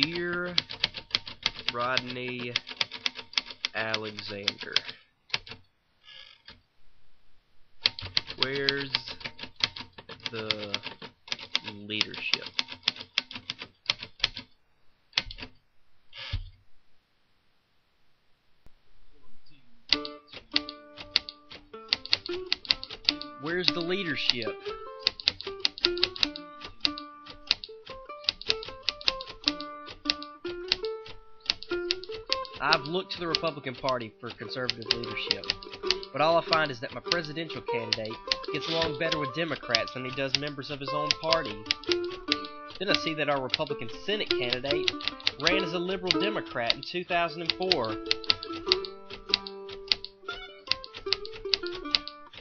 Dear Rodney Alexander, where's the leadership? Where's the leadership? I've looked to the Republican Party for conservative leadership, but all I find is that my presidential candidate gets along better with Democrats than he does members of his own party. Then I see that our Republican Senate candidate ran as a liberal Democrat in 2004.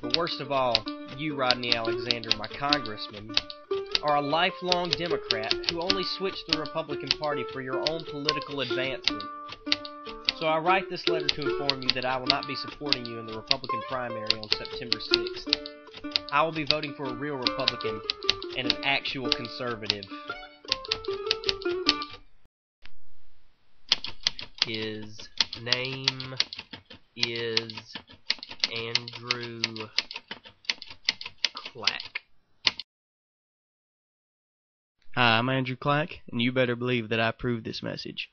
But worst of all, you, Rodney Alexander, my congressman, are a lifelong Democrat who only switched to the Republican Party for your own political advancement. So I write this letter to inform you that I will not be supporting you in the Republican primary on September 6th. I will be voting for a real Republican and an actual conservative. His name is Andrew Clack. Hi, I'm Andrew Clack, and you better believe that I approve this message.